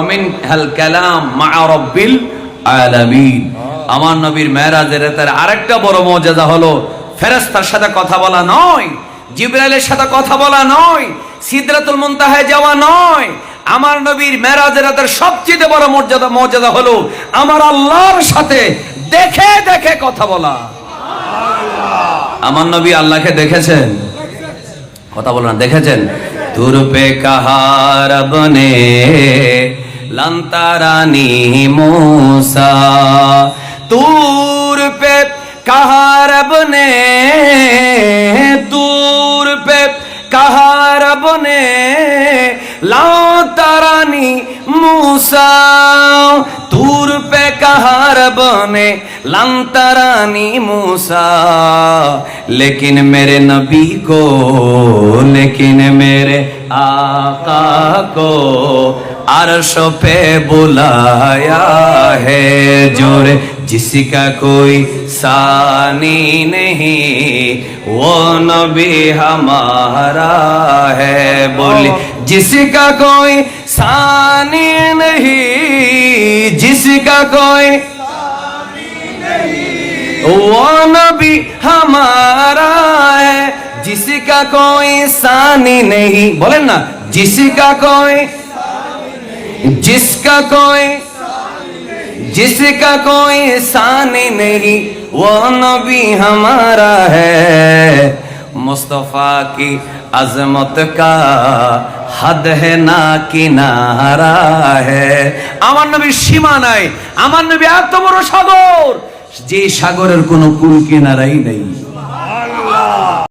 মিনহাল কালাম মা রাব্বিল আলামিন। আমার নবীর মেরাজের রাতের আরেকটা বড় মুজিজা হলো ফেরেশতার সাথে কথা বলা নয়, জিবরাইলের সাথে কথা বলা নয়, সিদরাতুল মুনতাহায় যাওয়া নয়। আমার নবীর মেরাজের রাতের সবচেয়ে বড় মর্যাদা হলো আমার আল্লাহর সাথে দেখে দেখে কথা বলা। আমার নবী আল্লাহকে দেখেছেন, কথা বলেন, দেখেছেন? তুর পে কাহার বনে লন্তারানি मूसा, তুর পে কাহার বনে, তুর পে কাহার বনে লন্তারানি मूसा, তুর পে কাহার বনে लंतरानी मूसा, लेकिन मेरे नबी को, लेकिन मेरे आका को अर्श पे बुलाया है जोरे, जिसका कोई सानी नहीं वो नबी हमारा है। बोली जिसका कोई सानी नहीं, जिसका कोई वो नबी हमारा है, जिसका कोई सानी नहीं। बोले ना, जिसका कोई, जिसका कोई, जिसका कोई सानी नहीं वो नबी हमारा है। मुस्तफा की अजमत का हद है ना किनारा है। আমার নবীর সীমা নাই, আমার নবী এত বড় সাগর যে সাগরের কোনো কুল কিনারাই নেই।